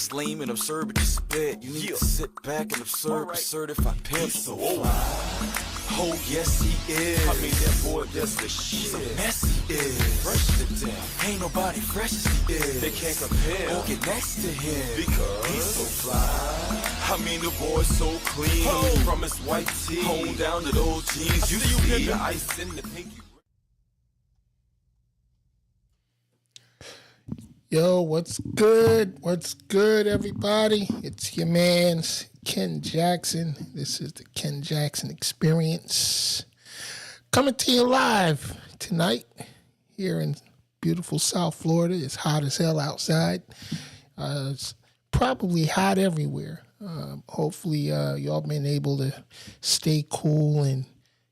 it's lame and absurd, but you spit. You need to sit back and observe a certified pimp. So oh yes he is. I mean that boy does the shit. So messy is. Fresh to death. Ain't nobody fresh as he is. They can't compare. Go get next to him because he's so fly. I mean the boy's so clean. From his white tee home down to those jeans. You see the ice in the pinky. Yo, what's good? What's good, everybody? It's your man's Ken Jackson. This is the Ken Jackson Experience. Coming to you live tonight here in beautiful South Florida. It's hot as hell outside. It's probably hot everywhere. Hopefully, y'all been able to stay cool and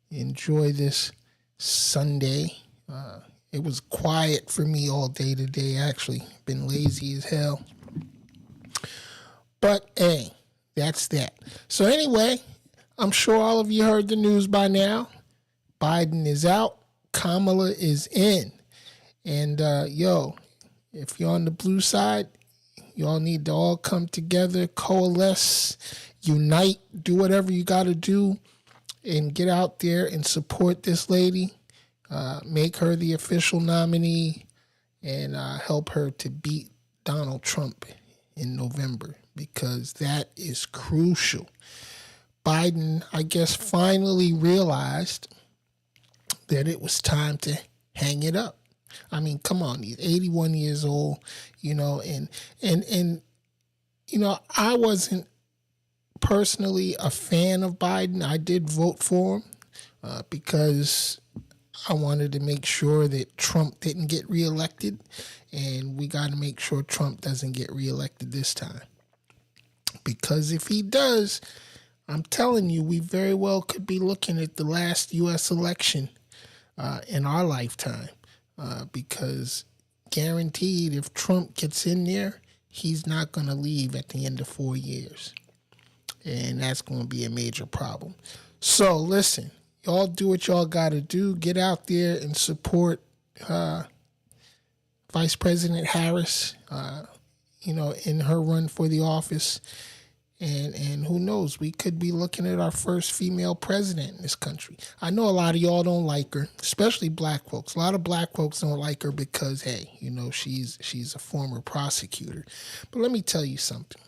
enjoy this Sunday. It was quiet for me all day today, actually. Been lazy as hell. But, hey, that's that. So anyway, I'm sure all of you heard the news by now. Biden is out. Kamala is in. And, if you're on the blue side, y'all need to all come together, coalesce, unite, do whatever you got to do, and get out there and support this lady. Make her the official nominee and help her to beat Donald Trump in November, because that is crucial. Biden, I guess, finally realized that it was time to hang it up. I mean, come on, he's 81 years old, and I wasn't personally a fan of Biden. I did vote for him because I wanted to make sure that Trump didn't get reelected, and we got to make sure Trump doesn't get reelected this time. Because if he does, I'm telling you, we very well could be looking at the last U.S. election in our lifetime. Because guaranteed, if Trump gets in there, he's not going to leave at the end of 4 years. And that's going to be a major problem. So listen. Y'all do what y'all got to do. Get out there and support Vice President Harris, in her run for the office. And who knows, we could be looking at our first female president in this country. I know a lot of y'all don't like her, especially black folks. A lot of black folks don't like her because, hey, she's a former prosecutor. But let me tell you something.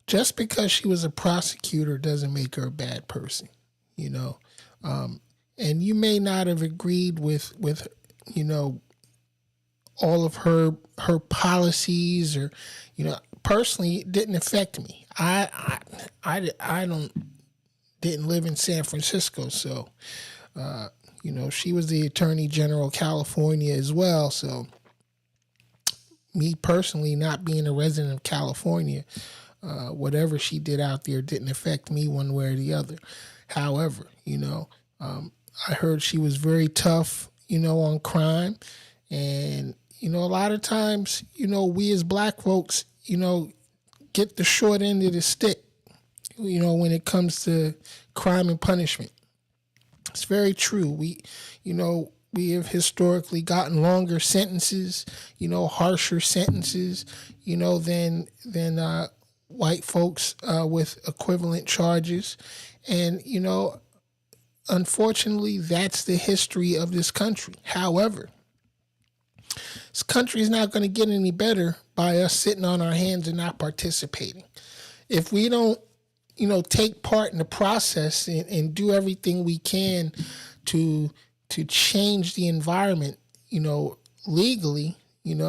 Just because she was a prosecutor doesn't make her a bad person. And you may not have agreed with all of her policies, or, personally, it didn't affect me. I didn't live in San Francisco, so, she was the Attorney General of California as well. So me personally, not being a resident of California, whatever she did out there didn't affect me one way or the other. However, I heard she was very tough, on crime. And, a lot of times, we as black folks, get the short end of the stick, when it comes to crime and punishment. It's very true. We have historically gotten longer sentences, harsher sentences, than white folks with equivalent charges. And, unfortunately, that's the history of this country. However, this country is not going to get any better by us sitting on our hands and not participating. If we don't, take part in the process and do everything we can to change the environment, legally, and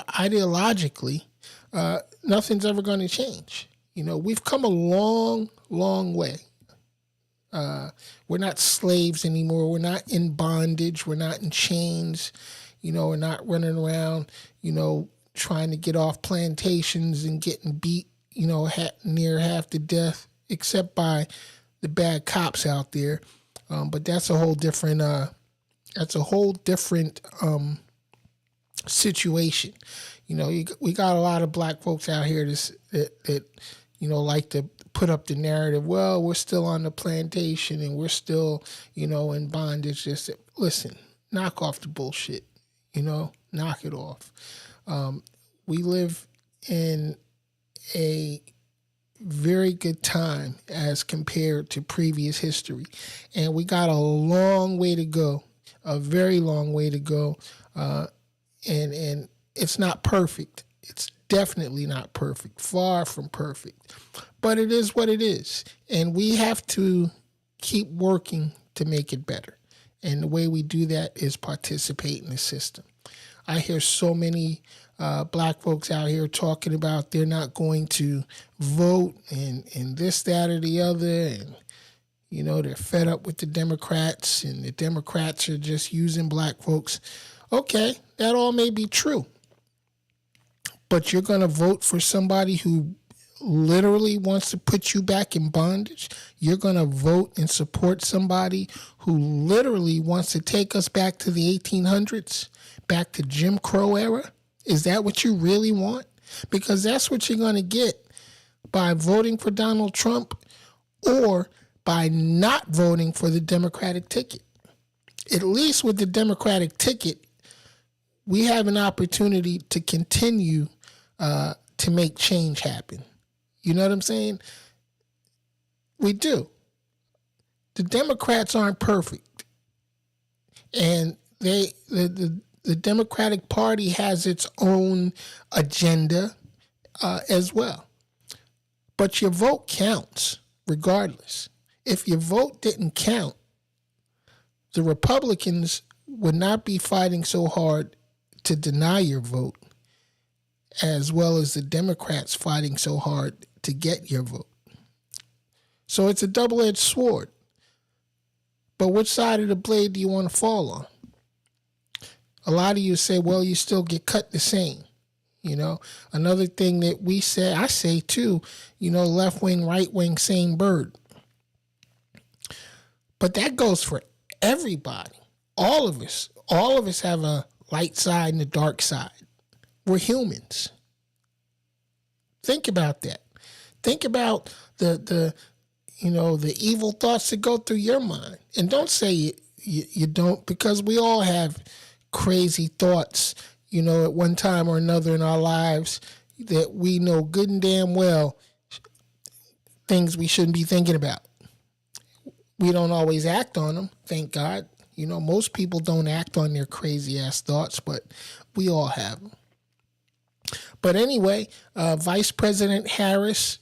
ideologically, nothing's ever going to change. We've come a long, long way. We're not slaves anymore. We're not in bondage. We're not in chains. We're not running around, trying to get off plantations and getting beat, near half to death, except by the bad cops out there. But that's a whole different situation. We got a lot of black folks out here that like to put up the narrative, well, we're still on the plantation and we're still, in bondage. Just listen, knock off the bullshit. knock it off. We live in a very good time as compared to previous history. And we got a long way to go, a very long way to go. And it's not perfect. It's definitely not perfect, far from perfect. But it is what it is. And we have to keep working to make it better. And the way we do that is participate in the system. I hear so many black folks out here talking about they're not going to vote and this, that, or the other. And, they're fed up with the Democrats and the Democrats are just using black folks. Okay, that all may be true. But you're going to vote for somebody who literally wants to put you back in bondage? You're going to vote and support somebody who literally wants to take us back to the 1800s, back to Jim Crow era? Is that what you really want? Because that's what you're going to get by voting for Donald Trump or by not voting for the Democratic ticket. At least with the Democratic ticket, we have an opportunity to continue to make change happen. You know what I'm saying? We do. The Democrats aren't perfect. And the Democratic Party has its own agenda as well. But your vote counts regardless. If your vote didn't count, the Republicans would not be fighting so hard to deny your vote, as well as the Democrats fighting so hard to get your vote. So it's a double-edged sword. But which side of the blade do you want to fall on? A lot of you say, well, you still get cut the same. Another thing that we say, I say too, left wing, right wing, same bird. But that goes for everybody. All of us have a light side and a dark side. We're humans. Think about that. Think about the evil thoughts that go through your mind. And don't say you don't, because we all have crazy thoughts, at one time or another in our lives that we know good and damn well things we shouldn't be thinking about. We don't always act on them, thank God. Most people don't act on their crazy ass thoughts, but we all have them. But anyway, Vice President Harris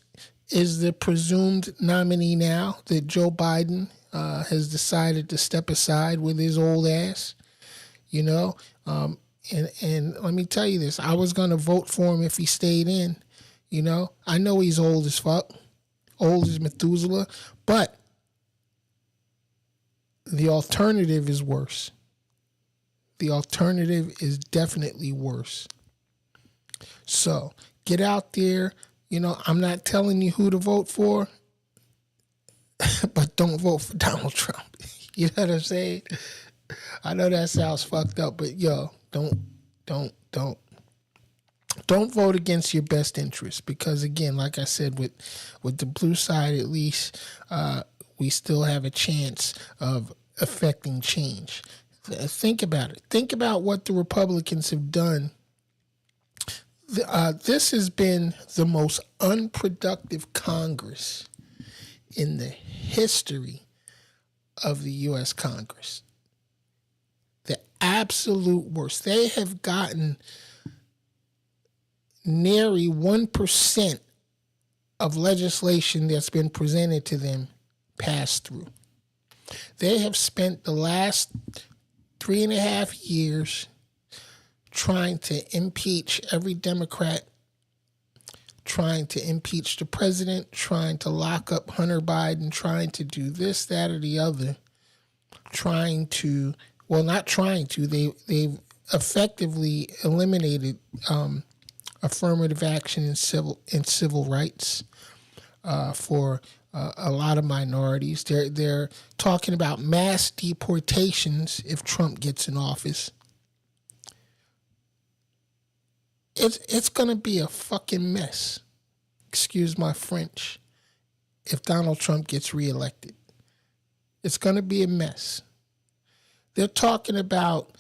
is the presumed nominee now that Joe Biden has decided to step aside with his old ass, And let me tell you this, I was going to vote for him if he stayed in, I know he's old as fuck, old as Methuselah, but the alternative is worse. The alternative is definitely worse. So get out there. I'm not telling you who to vote for, but don't vote for Donald Trump. You know what I'm saying? I know that sounds fucked up, but don't vote against your best interest, because again, like I said, with the blue side, at least, we still have a chance of affecting change. Think about it. Think about what the Republicans have done. This has been the most unproductive Congress in the history of the U.S. Congress. The absolute worst. They have gotten nary 1% of legislation that's been presented to them passed through. They have spent the last 3.5 years trying to impeach every Democrat, trying to impeach the president, trying to lock up Hunter Biden, trying to do this, that, or the other, they've effectively eliminated affirmative action in civil rights for a lot of minorities. They're talking about mass deportations if Trump gets in office. It's going to be a fucking mess, excuse my French, if Donald Trump gets reelected. It's going to be a mess. They're talking about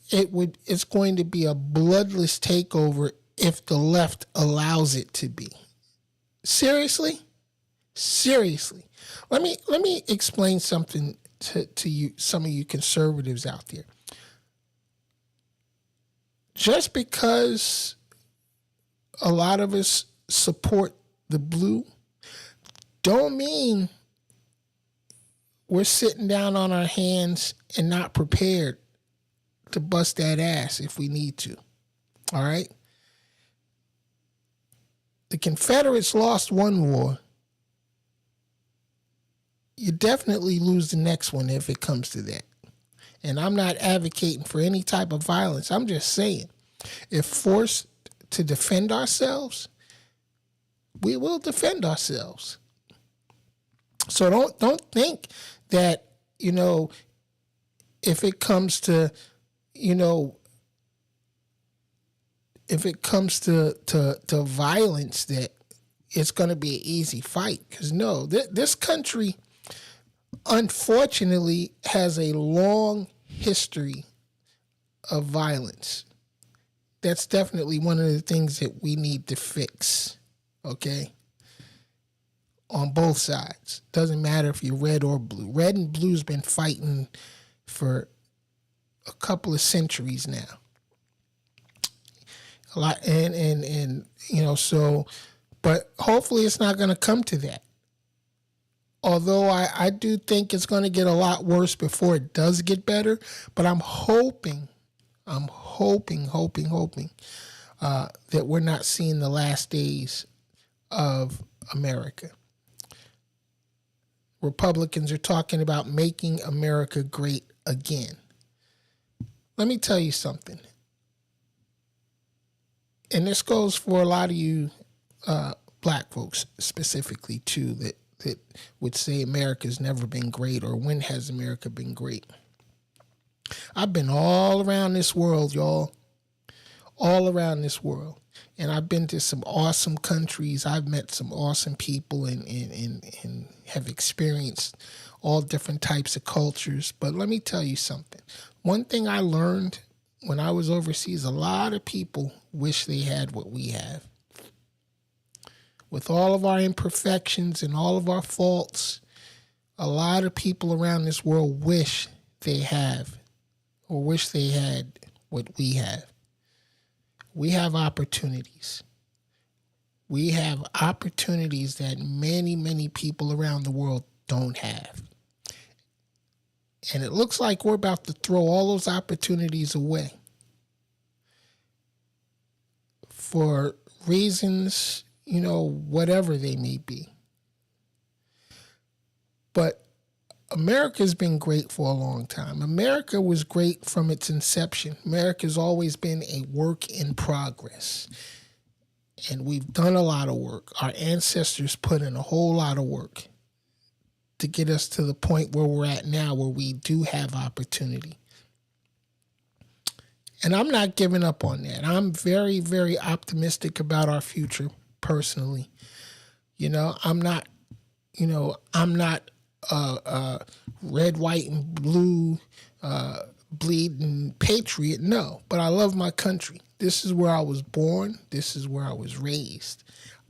it's going to be a bloodless takeover if the left allows it to be. Seriously? Let me explain something to you, some of you conservatives out there. Just because a lot of us support the blue, don't mean we're sitting down on our hands and not prepared to bust that ass if we need to. All right? The Confederates lost one war. You definitely lose the next one if it comes to that. And I'm not advocating for any type of violence. I'm just saying, if forced to defend ourselves, we will defend ourselves. So don't think that, if it comes to, to violence, that it's going to be an easy fight. Because no, this country, unfortunately, has a long history of violence. That's definitely one of the things that we need to fix, okay? On both sides. Doesn't matter if you're red or blue. Red and blue's been fighting for a couple of centuries now. A lot, so, but hopefully it's not going to come to that. Although I do think it's going to get a lot worse before it does get better, but I'm hoping that we're not seeing the last days of America. Republicans are talking about making America great again. Let me tell you something. And this goes for a lot of you black folks specifically, too, that would say America's never been great, or when has America been great? I've been all around this world, y'all. All around this world. And I've been to some awesome countries. I've met some awesome people and have experienced all different types of cultures. But let me tell you something. One thing I learned when I was overseas, a lot of people wish they had what we have. With all of our imperfections and all of our faults, a lot of people around this world wish they have, or wish they had what we have. We have opportunities. We have opportunities that many, many people around the world don't have. And it looks like we're about to throw all those opportunities away for reasons, whatever they may be. But America's been great for a long time. America was great from its inception. America's always been a work in progress. And we've done a lot of work. Our ancestors put in a whole lot of work to get us to the point where we're at now, where we do have opportunity. And I'm not giving up on that. I'm very, very optimistic about our future personally. I'm not red, white, and blue bleeding patriot. No, but I love my country. This is where I was born. This is where I was raised.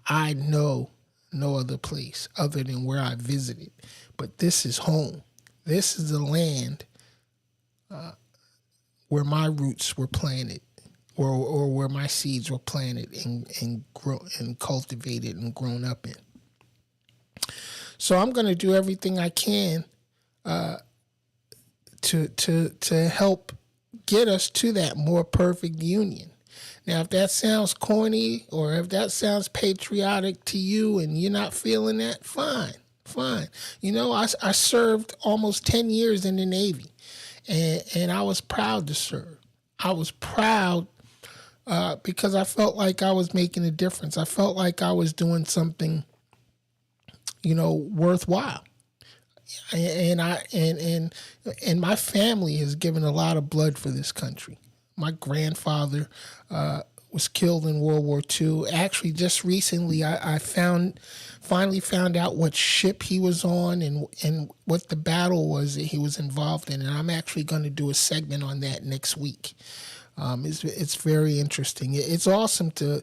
I know no other place other than where I visited. But this is home. This is the land where my roots were planted, or where my seeds were planted and cultivated and grown up in. So I'm going to do everything I can to help get us to that more perfect union. Now, if that sounds corny or if that sounds patriotic to you and you're not feeling that, fine. I served almost 10 years in the Navy, and I was proud to serve. I was proud because I felt like I was making a difference. I felt like I was doing something, worthwhile. And my family has given a lot of blood for this country. My grandfather was killed in World War II. Actually, just recently, I finally found out what ship he was on and what the battle was that he was involved in. And I'm actually going to do a segment on that next week. It's very interesting. It's awesome to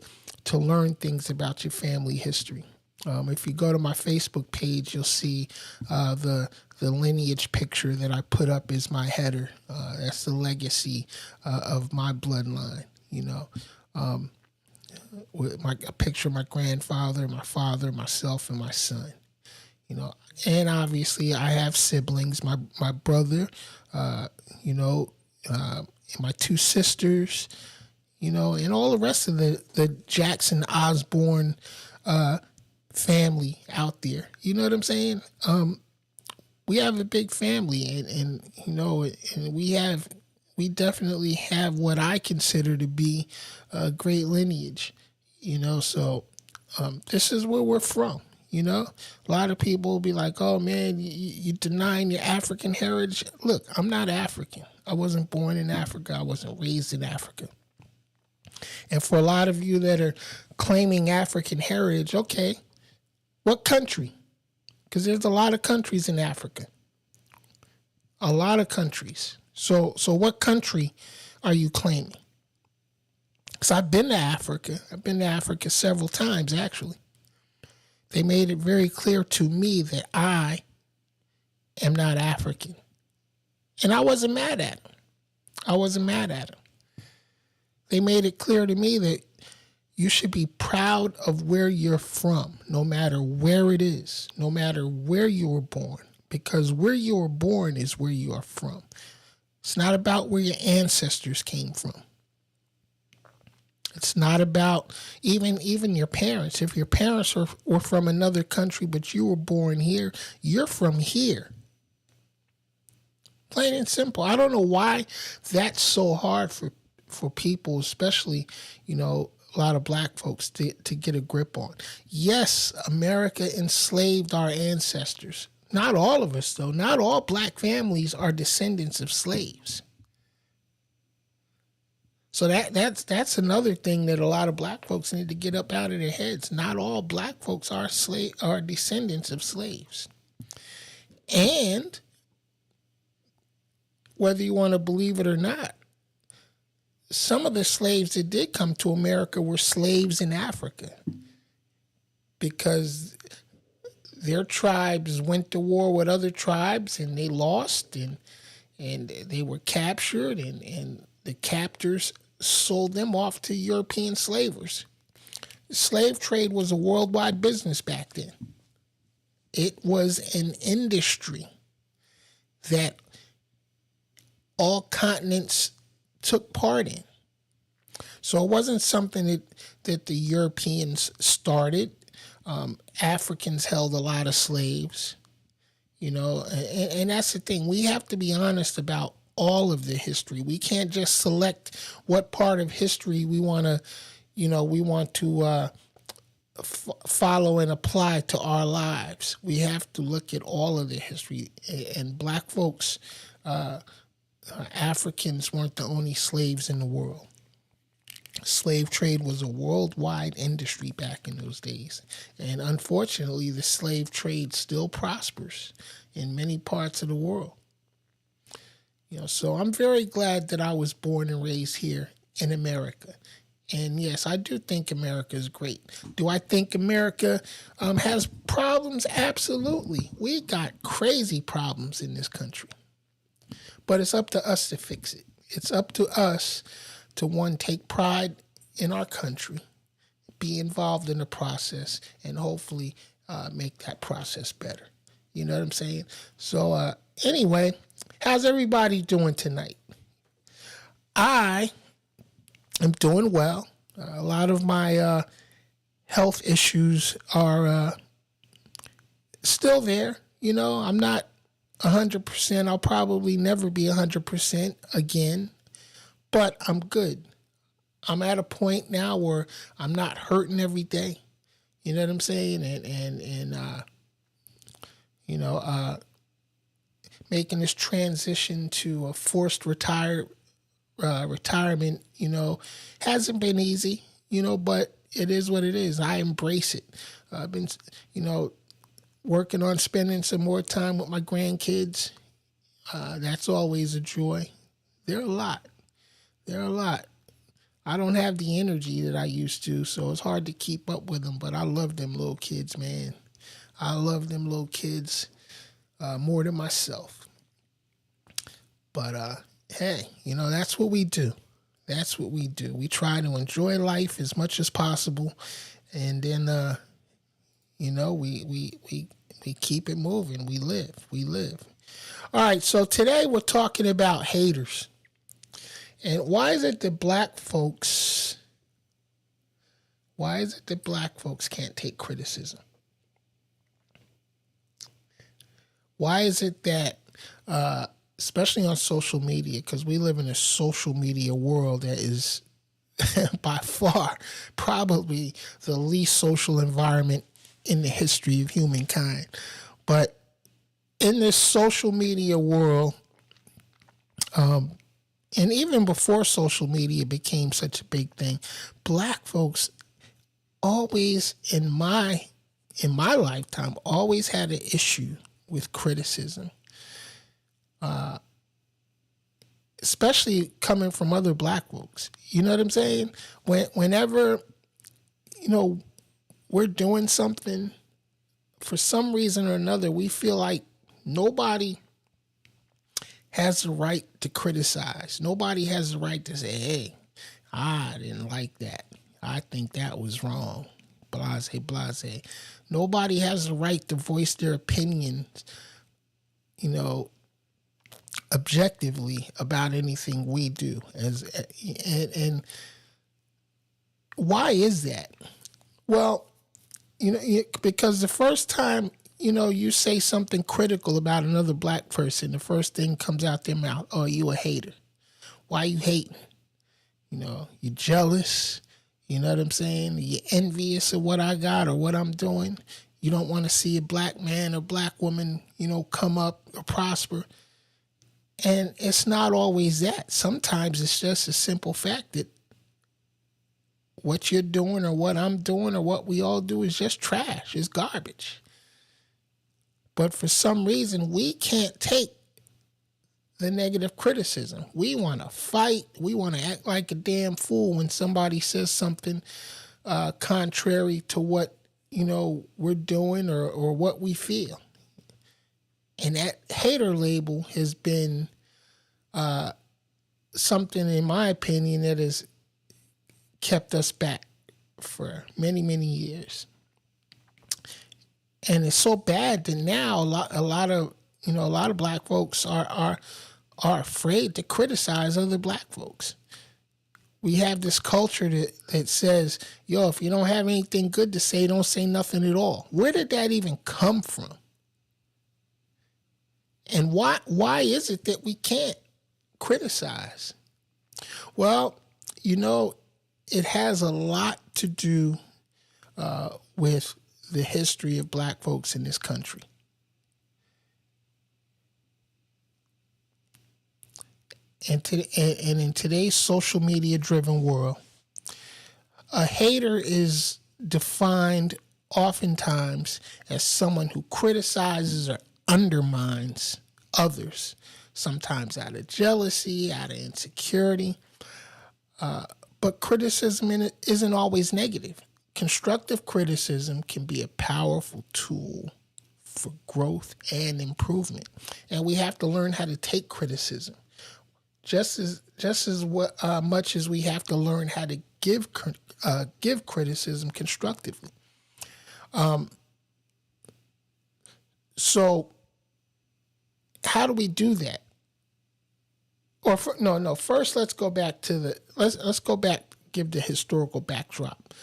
learn things about your family history. If you go to my Facebook page, you'll see the lineage picture that I put up is my header. That's the legacy of my bloodline, with a picture of my grandfather, my father, myself, and my son. And obviously I have siblings, my brother, and my two sisters, and all the rest of the Jackson Osborne family out there. You know what I'm saying? We have a big family, and we definitely have what I consider to be a great lineage. So this is where we're from. A lot of people will be like, "Oh man, you denying your African heritage." Look, I'm not African. I wasn't born in Africa. I wasn't raised in Africa. And for a lot of you that are claiming African heritage, okay, what country? Because there's a lot of countries in Africa. A lot of countries. So what country are you claiming? Because I've been to Africa. I've been to Africa several times, actually. They made it very clear to me that I am not African. And I wasn't mad at them. They made it clear to me that you should be proud of where you're from, no matter where it is, no matter where you were born, because where you were born is where you are from. It's not about where your ancestors came from. It's not about even your parents. If your parents were from another country, but you were born here, you're from here. Plain and simple. I don't know why that's so hard for people, especially, a lot of black folks to get a grip on. Yes, America enslaved our ancestors. Not all of us, though. Not all black families are descendants of slaves. So that's another thing that a lot of black folks need to get up out of their heads. Not all black folks are descendants of slaves. And whether you want to believe it or not, some of the slaves that did come to America were slaves in Africa because their tribes went to war with other tribes and they lost and they were captured and the captors sold them off to European slavers. The slave trade was a worldwide business back then. It was an industry that all continents took part in. So it wasn't something that the Europeans started. Africans held a lot of slaves, and that's the thing. We have to be honest about all of the history. We can't just select what part of history we want to follow and apply to our lives. We have to look at all of the history. And black folks, Africans weren't the only slaves in the world. Slave trade was a worldwide industry back in those days. And unfortunately, the slave trade still prospers in many parts of the world. So I'm very glad that I was born and raised here in America. And yes, I do think America is great. Do I think America has problems? Absolutely. We got crazy problems in this country. But it's up to us to fix it. It's up to us to, one, take pride in our country, be involved in the process, and hopefully make that process better. You know what I'm saying? So anyway, how's everybody doing tonight? I am doing well. A lot of my health issues are still there. I'm not 100%. I'll probably never be 100% again, but I'm good. I'm at a point now where I'm not hurting every day. You know what I'm saying? And making this transition to a forced retirement retirement, hasn't been easy, but it is what it is. I embrace it. I've been, working on spending some more time with my grandkids. That's always a joy. They're a lot. I don't have the energy that I used to, so it's hard to keep up with them, but I love them little kids, man. I love them little kids more than myself. But, hey, that's what we do. That's what we do. We try to enjoy life as much as possible, and then, we keep it moving. We live. All right, so today we're talking about haters. And why is it that black folks can't take criticism? Why is it that, especially on social media, because we live in a social media world that is by far probably the least social environment in the history of humankind. But in this social media world, and even before social media became such a big thing, black folks always, in my lifetime, always had an issue with criticism, especially coming from other black folks. You know what I'm saying? Whenever, we're doing something, for some reason or another, we feel like nobody has the right to criticize. Nobody has the right to say, hey, I didn't like that. I think that was wrong. Blase, blase. Nobody has the right to voice their opinions, objectively about anything we do. And why is that? Well, because the first time, you say something critical about another black person, the first thing comes out their mouth, oh, you a hater. Why you hating? You jealous. You know what I'm saying? You're envious of what I got or what I'm doing. You don't want to see a black man or black woman, come up or prosper. And it's not always that. Sometimes it's just a simple fact that what you're doing or what I'm doing or what we all do is just trash. It's garbage. But for some reason, we can't take the negative criticism. We want to fight. We want to act like a damn fool when somebody says something contrary to what, we're doing or what we feel. And that hater label has been something, in my opinion, that has kept us back for many, many years. And it's so bad that now a lot of black folks are afraid to criticize other black folks. We have this culture that says, if you don't have anything good to say, don't say nothing at all. Where did that even come from? And why is it that we can't criticize? Well, it has a lot to do with the history of black folks in this country. And in today's social media driven world, a hater is defined oftentimes as someone who criticizes or undermines others, sometimes out of jealousy, out of insecurity. But criticism isn't always negative. Constructive criticism can be a powerful tool for growth and improvement. And we have to learn how to take criticism. Just as much as we have to learn how to give criticism constructively. So how do we do that? First let's go back to give the historical backdrop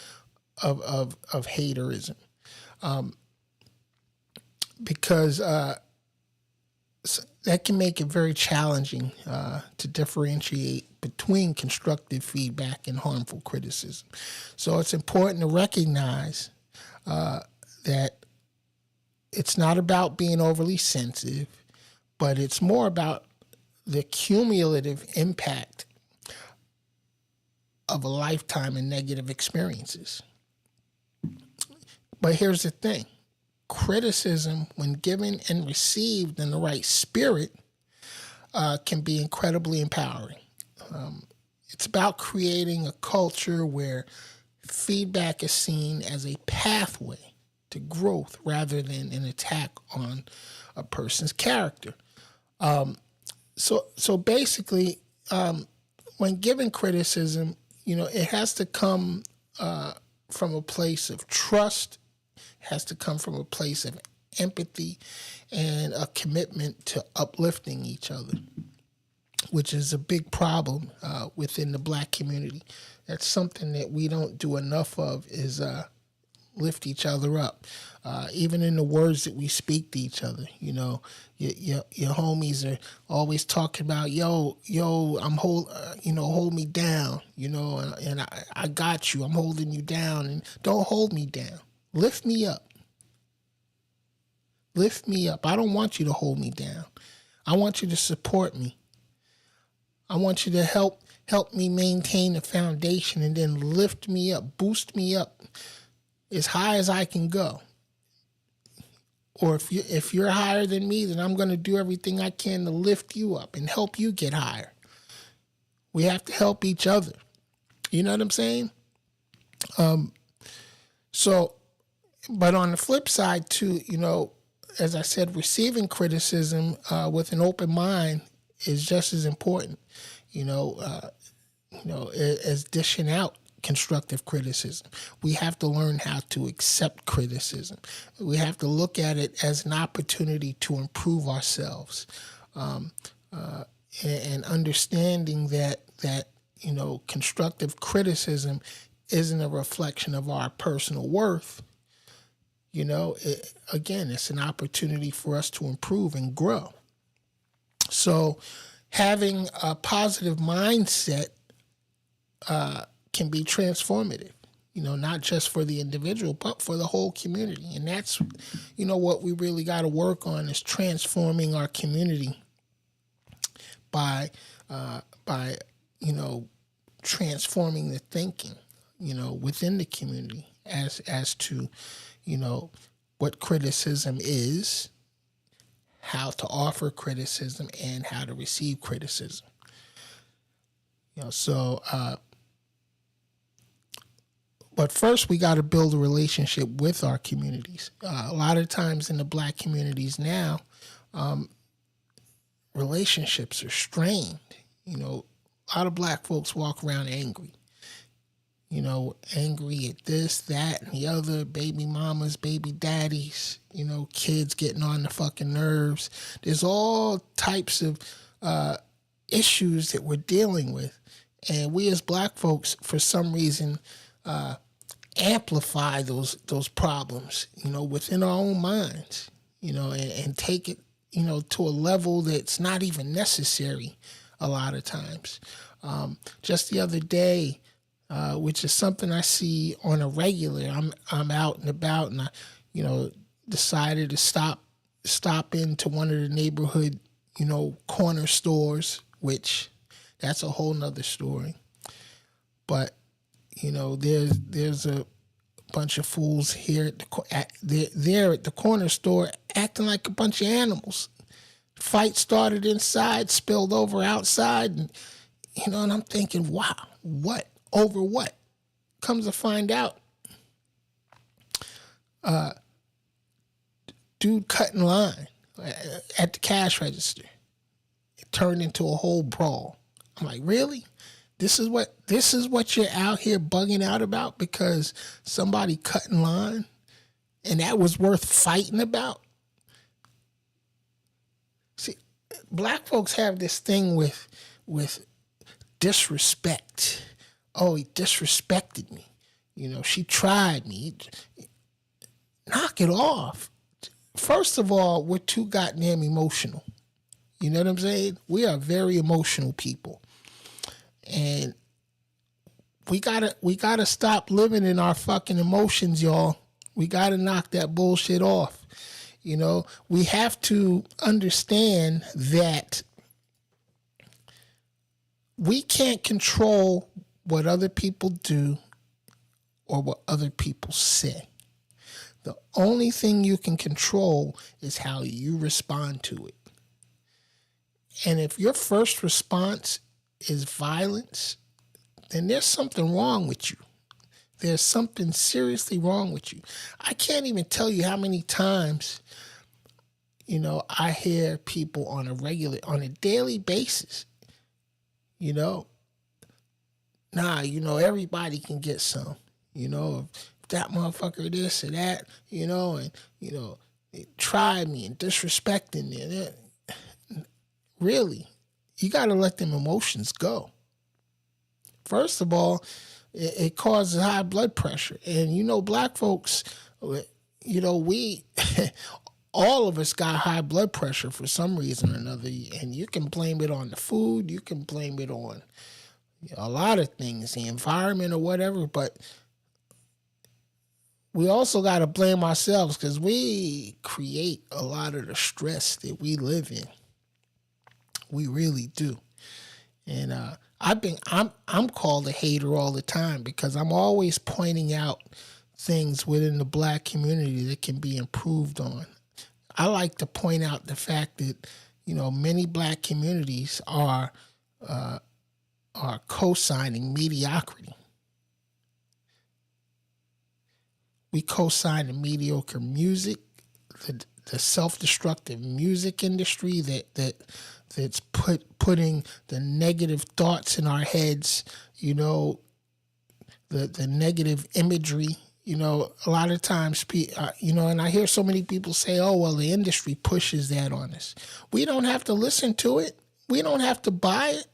of haterism. Because that can make it very challenging to differentiate between constructive feedback and harmful criticism. So it's important to recognize that it's not about being overly sensitive, but it's more about the cumulative impact of a lifetime in negative experiences. But here's the thing. Criticism, when given and received in the right spirit, can be incredibly empowering. It's about creating a culture where feedback is seen as a pathway to growth rather than an attack on a person's character. So basically, when given criticism, it has to come from a place of trust, has to come from a place of empathy and a commitment to uplifting each other, which is a big problem within the Black community. That's something that we don't do enough of, is lift each other up. Even in the words that we speak to each other, your homies are always talking about, yo, hold me down, and I got you. I'm holding you down, and don't hold me down. Lift me up. Lift me up. I don't want you to hold me down. I want you to support me. I want you to help me maintain the foundation and then lift me up, boost me up as high as I can go. Or if you're higher than me, then I'm going to do everything I can to lift you up and help you get higher. We have to help each other. You know what I'm saying? But on the flip side too, as I said, receiving criticism with an open mind is just as important. As dishing out constructive criticism. We have to learn how to accept criticism. We have to look at it as an opportunity to improve ourselves, and understanding that constructive criticism isn't a reflection of our personal worth. Again, it's an opportunity for us to improve and grow. So having a positive mindset can be transformative, not just for the individual, but for the whole community. And that's, what we really got to work on, is transforming our community by transforming the thinking, within the community as to, what criticism is, how to offer criticism, and how to receive criticism. But first, we got to build a relationship with our communities. A lot of times in the Black communities now, relationships are strained. A lot of Black folks walk around angry. Angry at this, that, and the other, baby mamas, baby daddies, kids getting on the fucking nerves. There's all types of issues that we're dealing with. And we as Black folks, for some reason, amplify those problems, within our own minds, and take it, to a level that's not even necessary a lot of times. Just the other day, which is something I see on a regular, I'm out and about, and I, decided to stop into one of the neighborhood, corner stores, which that's a whole nother story. But, there's a bunch of fools here at the corner store acting like a bunch of animals. Fight started inside, spilled over outside, and, and I'm thinking, wow, what? Over what? Comes to find out, dude cut in line at the cash register. It turned into a whole brawl. I'm like, really? This is what you're out here bugging out about because somebody cut in line, and that was worth fighting about? See, Black folks have this thing with disrespect. Oh, he disrespected me. She tried me. Knock it off. First of all, we're too goddamn emotional. You know what I'm saying? We are very emotional people. And we gotta stop living in our fucking emotions, y'all. We gotta knock that bullshit off. We have to understand that we can't control what other people do or what other people say. The only thing you can control is how you respond to it. And if your first response is violence, then there's something wrong with you. There's something seriously wrong with you. I can't even tell you how many times, I hear people on a daily basis, everybody can get some, if that motherfucker this or that, they tried me and disrespecting me. Really, you got to let them emotions go. First of all, it causes high blood pressure. And, black folks, we, all of us got high blood pressure for some reason or another. And you can blame it on the food. You can blame it on a lot of things, the environment or whatever. But we also got to blame ourselves because we create a lot of the stress that we live in. We really do. And I'm called a hater all the time because I'm always pointing out things within the black community that can be improved on. I like to point out the fact that, many black communities are co-signing mediocrity. We co-sign the mediocre music, the self-destructive music industry that's putting the negative thoughts in our heads, the negative imagery, a lot of times, and I hear so many people say, oh, well, the industry pushes that on us. We don't have to listen to it. We don't have to buy it.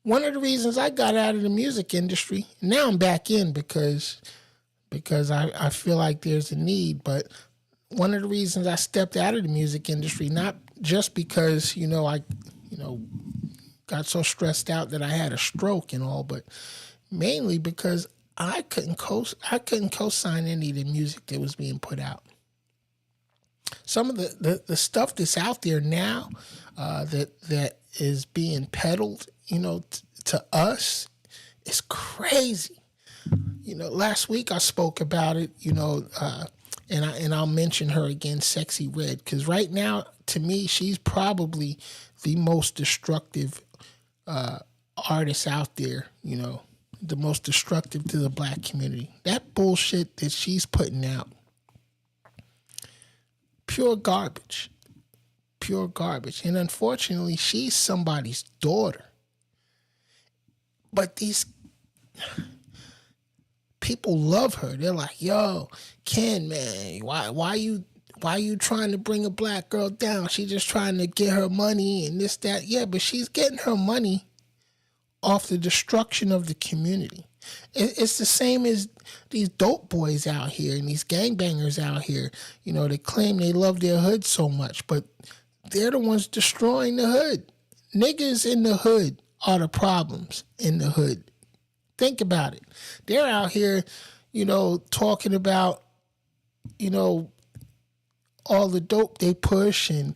One of the reasons I got out of the music industry, now I'm back in because I feel like there's a need, but one of the reasons I stepped out of the music industry, not just because, I got so stressed out that I had a stroke and all, but mainly because I couldn't co-sign any of the music that was being put out. Some of the stuff that's out there now that is being peddled, to us is crazy. Last week I spoke about it, and I'll mention her again, Sexy Red, because right now, to me, she's probably the most destructive artist out there, the most destructive to the black community. That bullshit that she's putting out, pure garbage. And unfortunately, she's somebody's daughter. But these people love her. They're like, yo, Ken, man, why you trying to bring a black girl down? She's just trying to get her money and this, that. Yeah, but she's getting her money off the destruction of the community. It's the same as these dope boys out here and these gangbangers out here, they claim they love their hood so much, but they're the ones destroying the hood. Niggas in the hood are the problems in the hood. Think about it. They're out here, talking about, all the dope they push and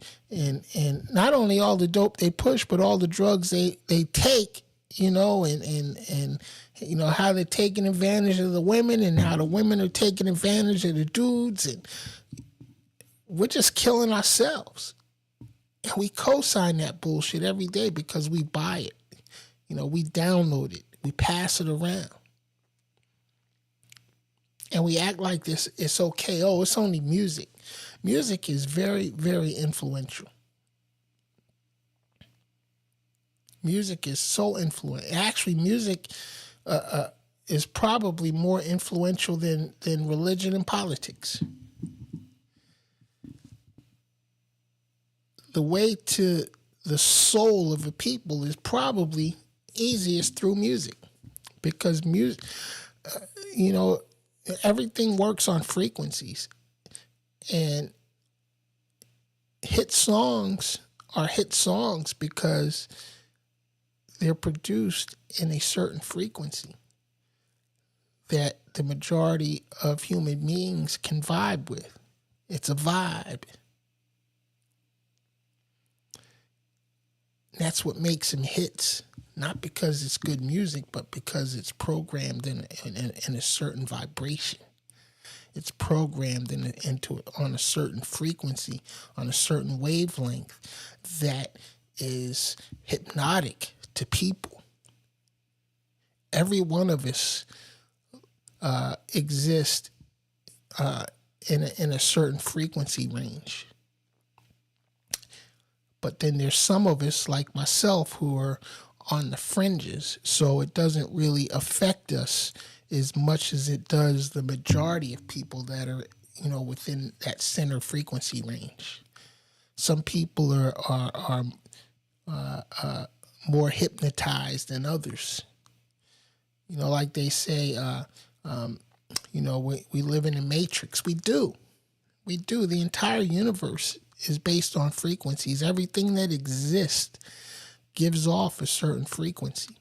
not only all the dope they push, but all the drugs they take, and how they're taking advantage of the women and how the women are taking advantage of the dudes. And we're just killing ourselves. And we co-sign that bullshit every day because we buy it. We download it. We pass it around. And we act like this, it's okay. Oh, it's only music. Music is very, very influential. Music is so influential. Actually, music is probably more influential than religion and politics. The way to the soul of a people is probably easiest through music, because music, everything works on frequencies, and hit songs are hit songs because they're produced in a certain frequency that the majority of human beings can vibe with. It's a vibe. That's what makes them hits. not because it's good music, but because it's programmed in a certain vibration. It's programmed on a certain frequency, on a certain wavelength that is hypnotic to people. Every one of us exists in a certain frequency range. But then there's some of us, like myself, who are on the fringes, so it doesn't really affect us as much as it does the majority of people that are, within that center frequency range. Some people are more hypnotized than others. Like they say, we live in a matrix. We do. The entire universe is based on frequencies. Everything that exists gives off a certain frequency.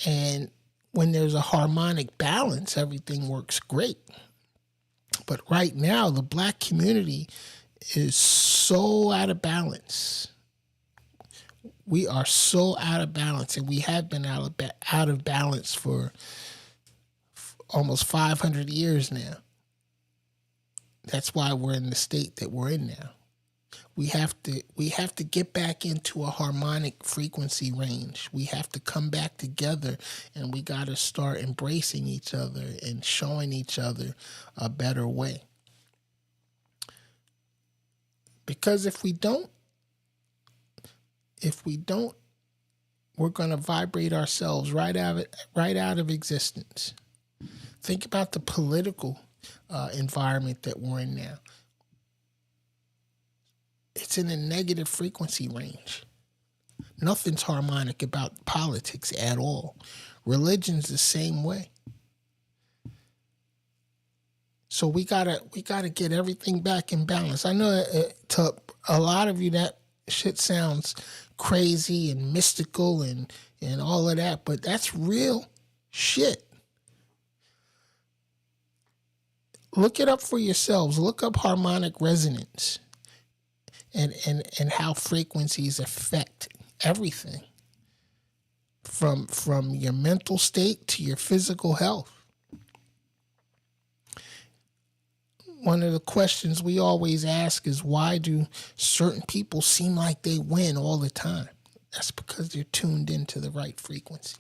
And when there's a harmonic balance, everything works great. But right now, the black community is so out of balance. We are so out of balance, and we have been out of balance for almost 500 years now. That's why we're in the state that we're in now. We have to get back into a harmonic frequency range. We have to come back together, and we got to start embracing each other and showing each other a better way. Because if we don't, we're going to vibrate ourselves right out of existence. Think about the political environment that we're in now. It's in a negative frequency range. Nothing's harmonic about politics at all. Religion's the same way. So we gotta get everything back in balance. I know to a lot of you that shit sounds crazy and mystical and all of that, but that's real shit. Look it up for yourselves. Look up harmonic resonance and how frequencies affect everything from your mental state to your physical health. One of the questions we always ask is, why do certain people seem like they win all the time? That's because they're tuned into the right frequency.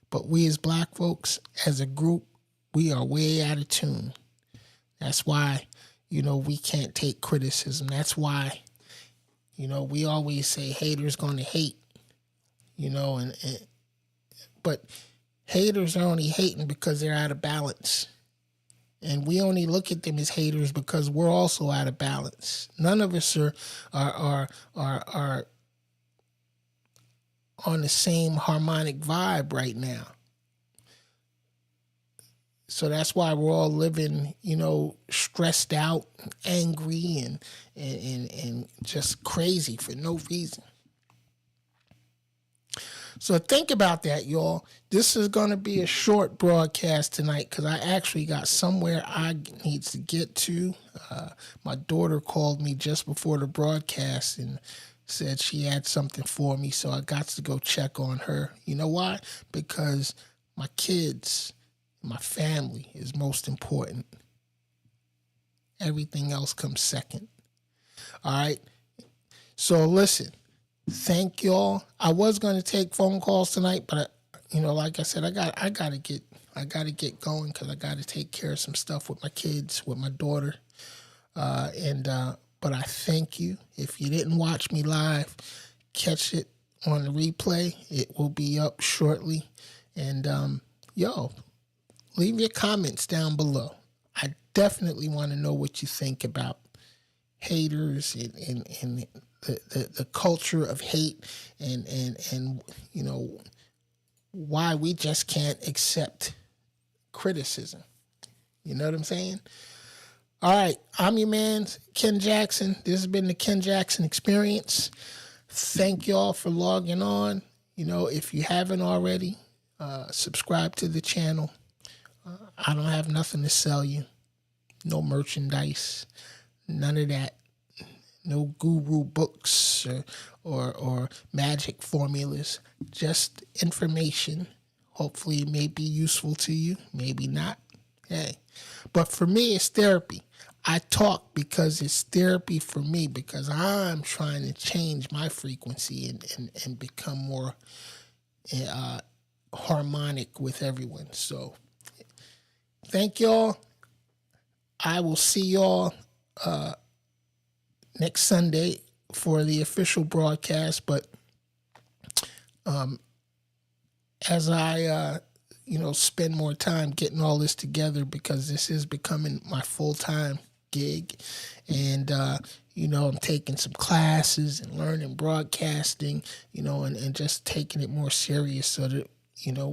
But we as black folks, as a group, we are way out of tune. That's why, we can't take criticism. That's why, we always say haters gonna hate, but haters are only hating because they're out of balance. And we only look at them as haters because we're also out of balance. None of us are on the same harmonic vibe right now. So that's why we're all living, stressed out, and angry, and just crazy for no reason. So think about that, y'all. This is going to be a short broadcast tonight because I actually got somewhere I need to get to. My daughter called me just before the broadcast and said she had something for me, so I got to go check on her. You know why? Because my kids, my family is most important. Everything else comes second. All right? So listen. Thank y'all. I was going to take phone calls tonight, but like I said, I gotta get going because I gotta take care of some stuff with my kids, with my daughter, but I thank you. If you didn't watch me live, catch it on the replay. It will be up shortly, and leave your comments down below. I definitely want to know what you think about haters and the culture of hate and why we just can't accept criticism. You know what I'm saying? All right, I'm your man, Ken Jackson. This has been the Ken Jackson Experience. Thank y'all for logging on. If you haven't already, subscribe to the channel. I don't have nothing to sell you. No merchandise. None of that. No guru books or magic formulas. Just information. Hopefully it may be useful to you, maybe not. Hey. But for me, it's therapy. I talk because it's therapy for me, because I'm trying to change my frequency and become more harmonic with everyone. So thank y'all. I will see y'all next Sunday for the official broadcast. But as I spend more time getting all this together, because this is becoming my full-time gig, and I'm taking some classes and learning broadcasting, and just taking it more serious so that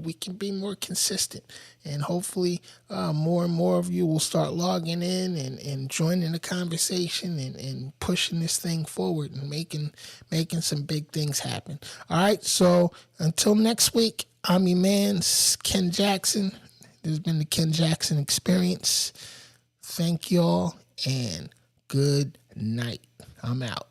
we can be more consistent, and hopefully more and more of you will start logging in and joining the conversation and pushing this thing forward and making some big things happen. All right, so until next week, I'm your man, Ken Jackson. This has been the Ken Jackson Experience. Thank y'all, and good night. I'm out.